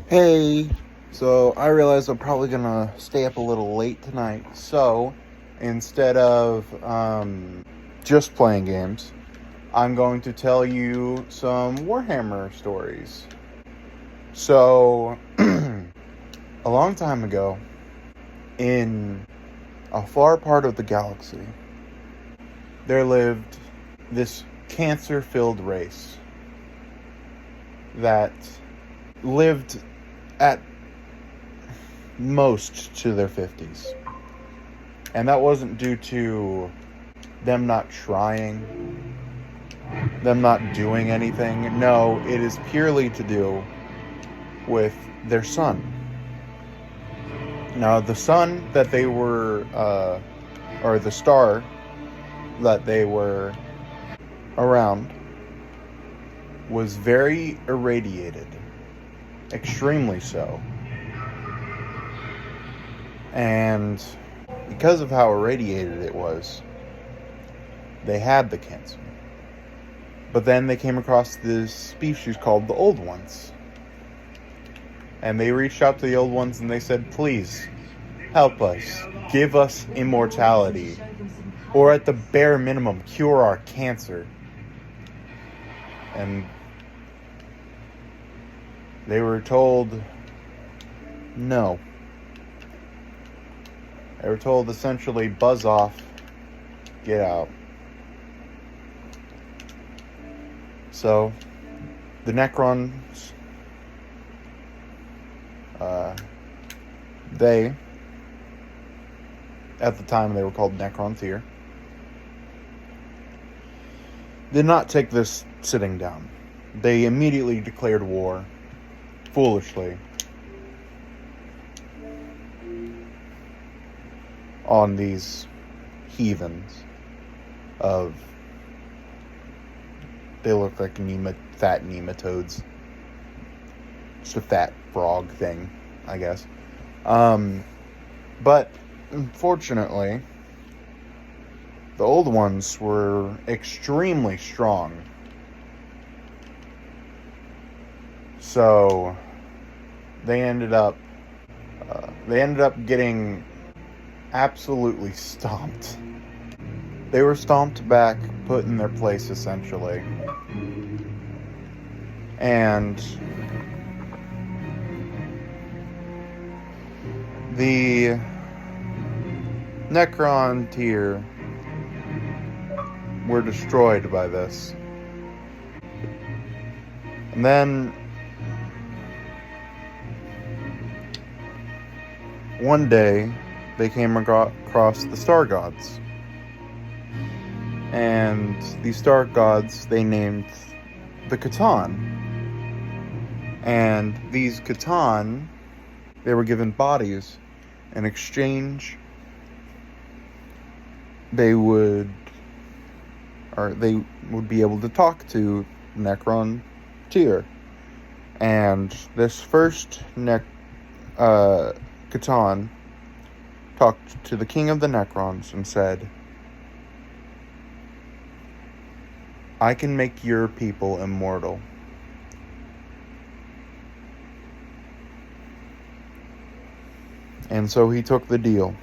Hey, so I realize I'm probably gonna stay up a little late tonight. So instead of just playing games, I'm going to tell you some Warhammer stories. So, a long time ago, in a far part of the galaxy, there lived this cancer filled race that lived at most to their 50s. And that wasn't due to them not trying, them not doing anything. No, it is purely to do with their son. Now, the sun that they were, or the star that they were around, was very irradiated, extremely so. And because of how irradiated it was, they had the cancer. But then they came across this species called the Old Ones. And they reached out to the Old Ones and they said, please, help us. Give us immortality. Or at the bare minimum, cure our cancer. And they were told no. They were told essentially, buzz off, get out. So, the Necrons, they, at the time they were called Necrons here, did not take this sitting down. They immediately declared war, foolishly, on these heathens of, they look like fat nematodes. Just a fat frog thing, I guess. But, unfortunately, the Old Ones were extremely strong. So, they ended up getting absolutely stomped. They were stomped back, put in their place, essentially. And the Necron tier were destroyed by this. And then one day they came across the Star Gods. And these Star Gods they named the Catan. And these Catan, they were given bodies. In exchange, they would be able to talk to Necron tier. And this first Catan talked to the king of the Necrons and said, I can make your people immortal. And so he took the deal.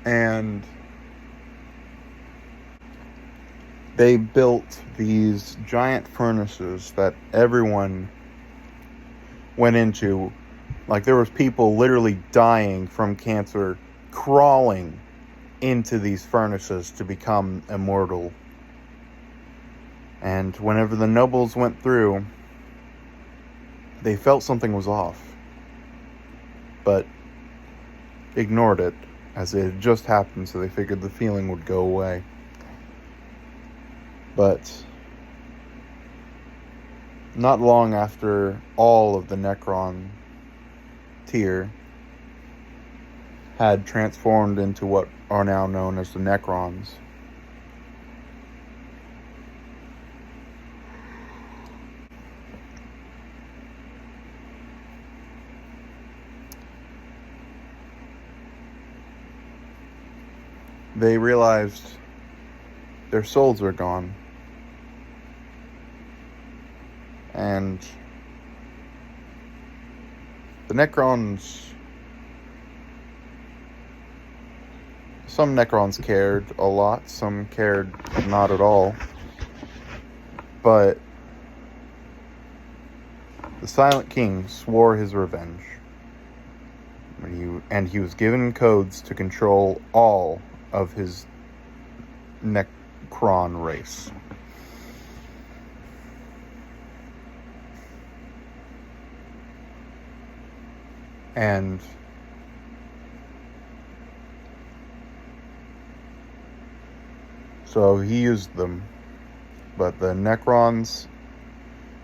And they built these giant furnaces that everyone went into. Like, there was people literally dying from cancer, crawling into these furnaces to become immortal. And whenever the nobles went through, they felt something was off, but ignored it, as it had just happened, so they figured the feeling would go away. But not long after all of the Necron tier had transformed into what are now known as the Necrons, they realized their souls were gone. And the Necrons... Some Necrons cared a lot, some cared not at all. But the Silent King swore his revenge. And he was given codes to control all of his Necron race. And so he used them, but the Necrons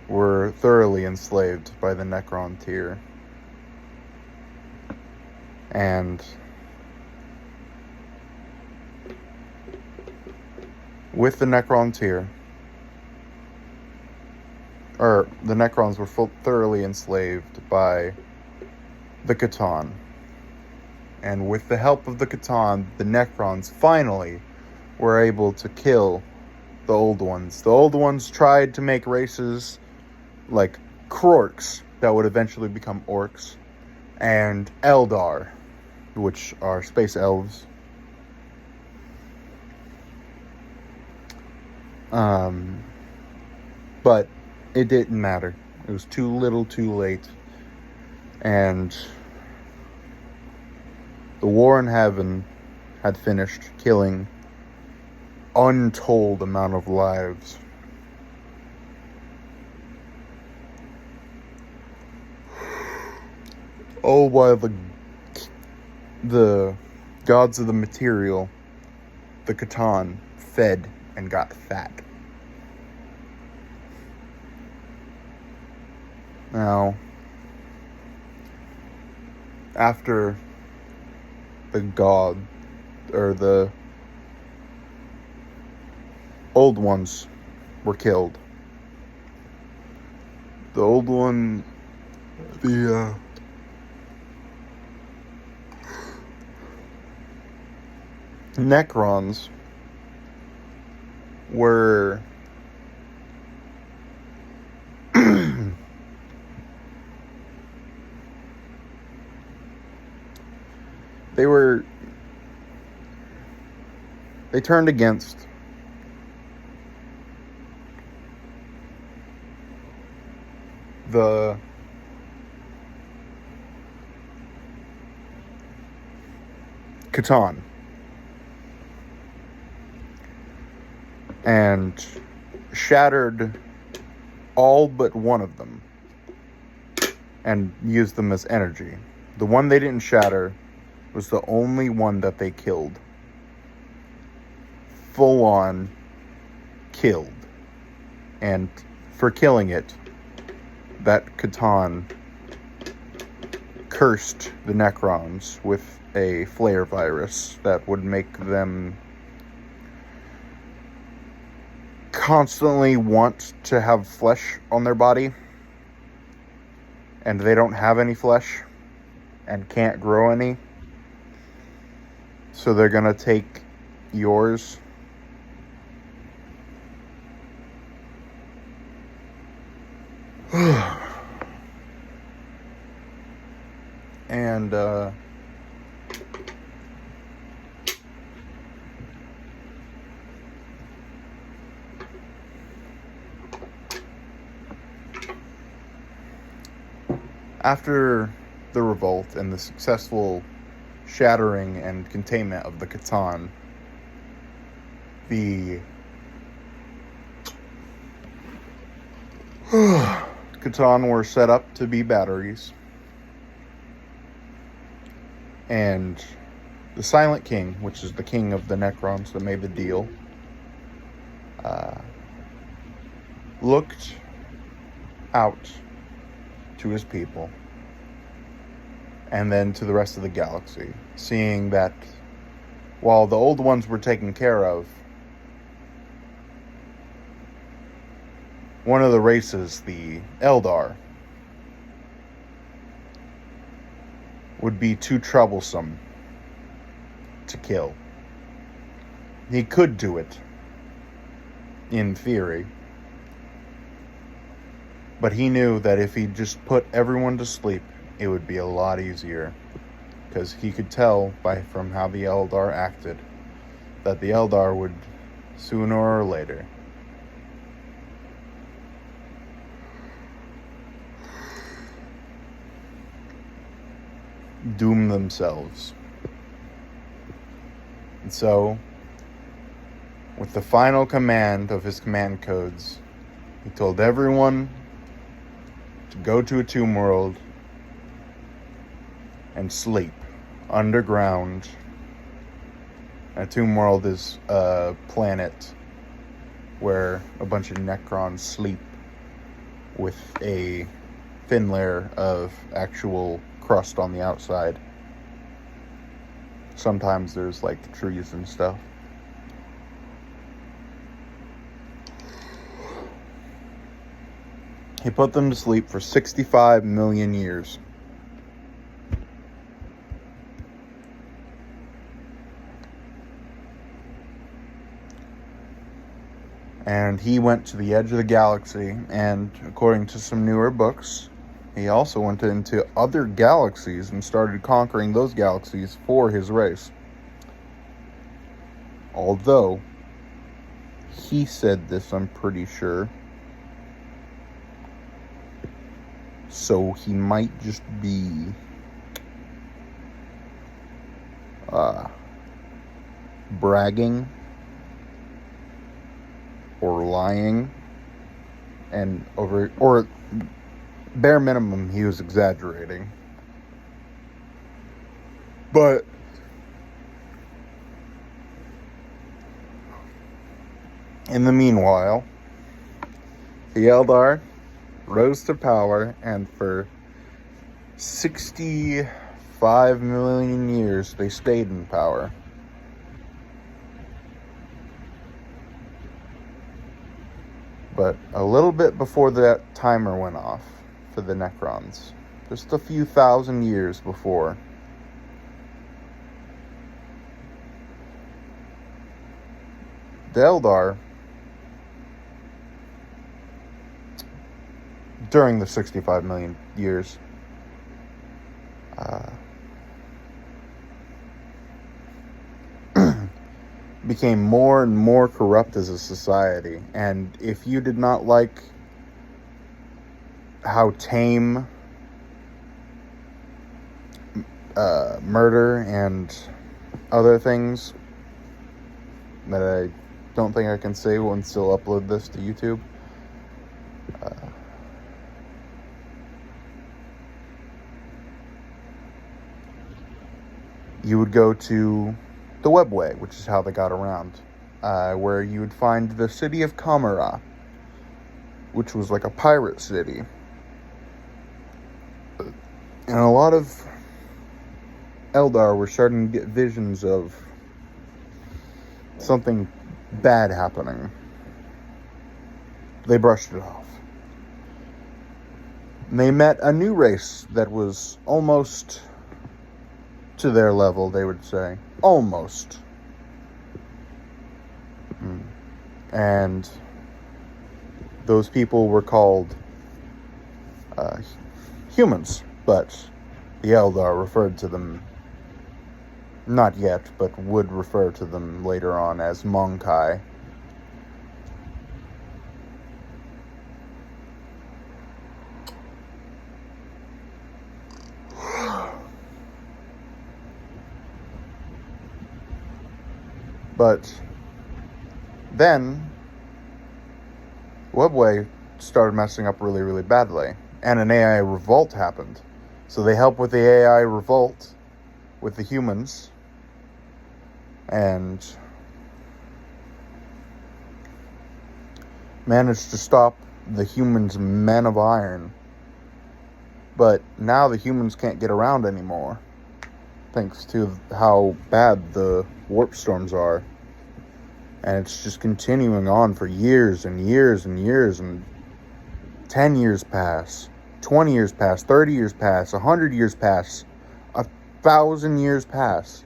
were thoroughly enslaved by the Necron tier. And with the Necron tier, the Necrons were thoroughly enslaved by the Catan. And with the help of the Catan, the Necrons finally were able to kill the Old Ones. The Old Ones tried to make races like Krorks that would eventually become Orcs, and Eldar, which are space elves. But it didn't matter. It was too little, too late. And the war in heaven had finished, killing untold amount of lives. Oh, while the gods of the material, the Catan, fed and got fat. Now, after the god, or the Old Ones were killed, the Old One, the Necrons were they turned against the Catan and shattered all but one of them and used them as energy. The one they didn't shatter was the only one that they killed. Full on killed. And for killing it, that Catan cursed the Necrons with a flare virus that would make them constantly want to have flesh on their body, and they don't have any flesh and can't grow any, so they're gonna take yours and after the revolt and the successful shattering and containment of the Catan, the Catan were set up to be batteries. And the Silent King, which is the king of the Necrons that made the deal, looked out to his people and then to the rest of the galaxy, seeing that while the Old Ones were taken care of, one of the races, the Eldar, would be too troublesome to kill. He could do it, in theory, But he knew that if he just put everyone to sleep, it would be a lot easier. Because he could tell from how the Eldar acted that the Eldar would, sooner or later, doom themselves. And so, with the final command of his command codes, he told everyone to go to a tomb world and sleep underground. A tomb world is a planet where a bunch of Necrons sleep with a thin layer of actual crust on the outside. Sometimes there's like trees and stuff. He put them to sleep for 65 million years. And he went to the edge of the galaxy, and according to some newer books, he also went into other galaxies and started conquering those galaxies for his race. Although, he said this, I'm pretty sure. So he might just be bragging or lying, and or bare minimum he was exaggerating. But in the meanwhile, the Eldar rose to power, and for 65 million years they stayed in power. But a little bit before that timer went off for the Necrons, just a few thousand years before, the Eldar, during the 65 million years, became more and more corrupt as a society. And if you did not like how tame murder and other things that I don't think I can say and still upload this to YouTube, you would go to the Webway, which is how they got around, where you would find the city of Kamara, which was like a pirate city. And a lot of Eldar were starting to get visions of something bad happening. They brushed it off. And they met a new race that was almost to their level, they would say. Almost. And those people were called humans, but the Eldar referred to them, not yet, but would refer to them later on as Monkai. But then Webway started messing up really, really badly, and an AI revolt happened. So they helped with the AI revolt with the humans, and managed to stop the humans' men of iron. But now the humans can't get around anymore, thanks to how bad the warp storms are. And it's just continuing on for years and years and years, and 10 years pass, 20 years pass, 30 years pass, 100 years pass, 1,000 years pass.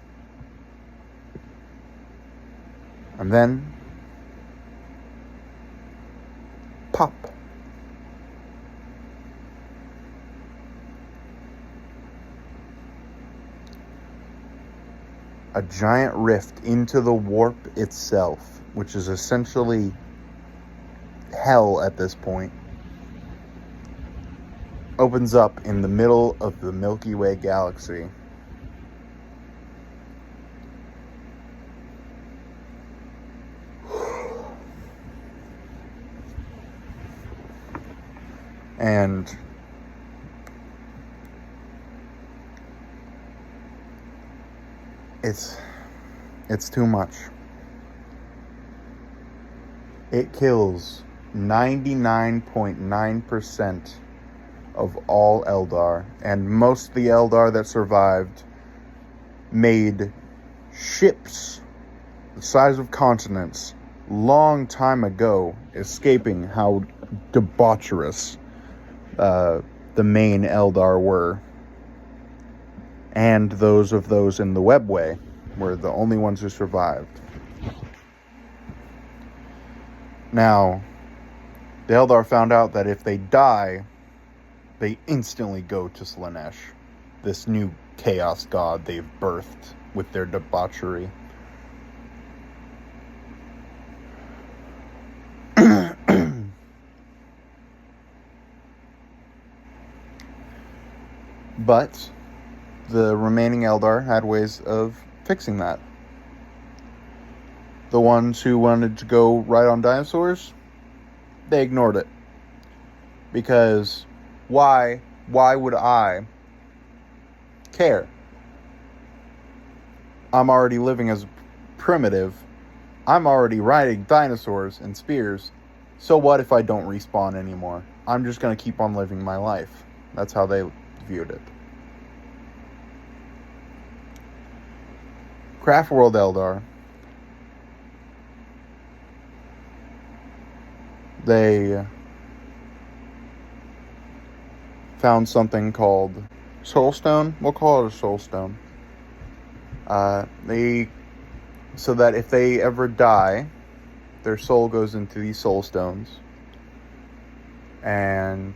And then, pop. a giant rift into the warp itself, which is essentially hell at this point, opens up in the middle of the Milky Way galaxy. And it's too much. It kills 99.9% of all Eldar, and most of the Eldar that survived made ships the size of continents long time ago, escaping how debaucherous the main Eldar were. And those in the Webway were the only ones who survived. Now, the Eldar found out that if they die, they instantly go to Slaanesh, this new chaos god they've birthed with their debauchery. But the remaining Eldar had ways of fixing that. The ones who wanted to go ride on dinosaurs, they ignored it. Because why would I care? I'm already living as primitive. I'm already riding dinosaurs and spears. So what if I don't respawn anymore? I'm just going to keep on living my life. That's how they viewed it. Craftworld Eldar, they found something called Soulstone. We'll call it a Soulstone. So that if they ever die, their soul goes into these Soulstones, and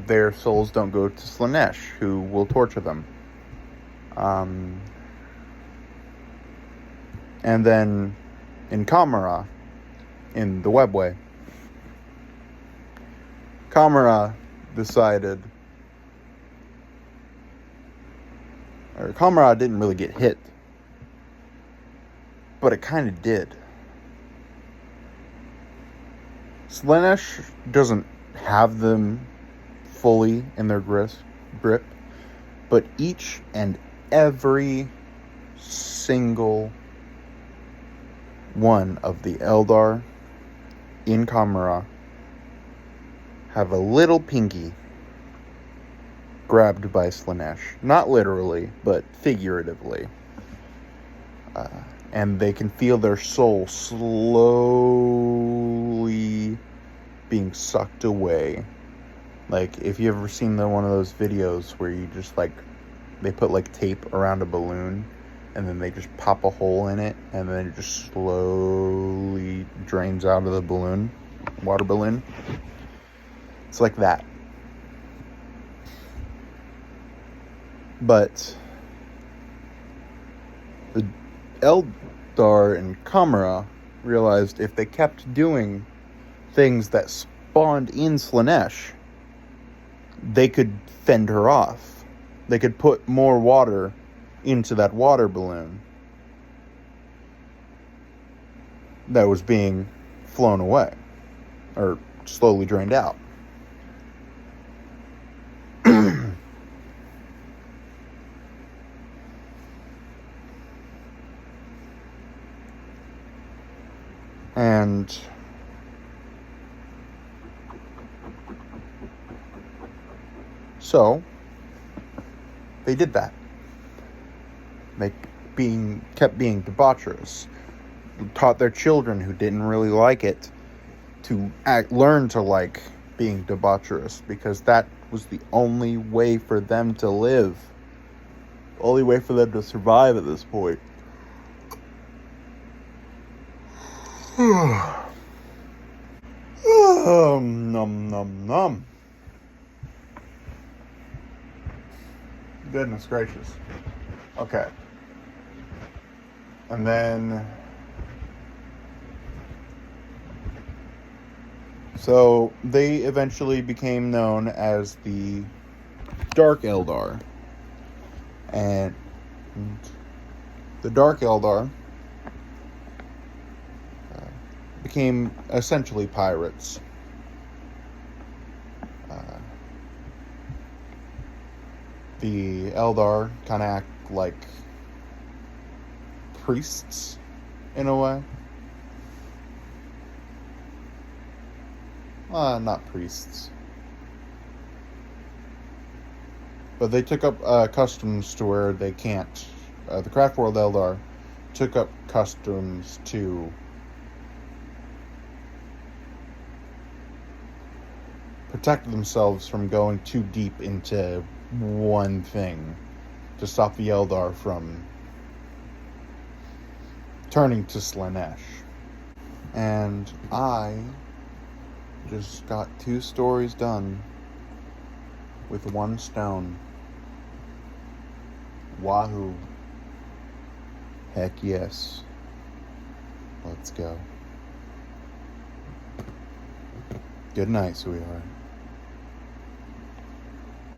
their souls don't go to Slaanesh, who will torture them. And then in Kamara, in the Webway, Kamara decided, or Kamara didn't really get hit, but it kind of did. Slaanesh doesn't have them fully in their grip, but each and every single one of the Eldar in Kamara have a little pinky grabbed by Slaanesh. Not literally, but figuratively. And they can feel their soul slowly being sucked away. Like, if you ever seen one of those videos where you just, they put, tape around a balloon, and then they just pop a hole in it, and then it just slowly drains out of the balloon, water balloon. It's like that. But the Eldar in Kamara realized if they kept doing things that spawned in Slaanesh, they could fend her off. They could put more water into that water balloon that was being flown away, or slowly drained out. And so they did that. They kept being debaucherous. Taught their children who didn't really like it to learn to like being debaucherous, because that was the only way for them to live. The only way for them to survive at this point. Nom. Goodness gracious. Okay. And then, so they eventually became known as the Dark Eldar. And the Dark Eldar became essentially pirates. The Eldar kind of act like priests in a way. Not priests. But they took up customs to where they can't. The Craft World Eldar took up customs to protect themselves from going too deep into one thing, to stop the Eldar from turning to Slaanesh. And I just got 2 stories done with 1 stone. Wahoo. Heck yes. Let's go. Good night, sweetheart.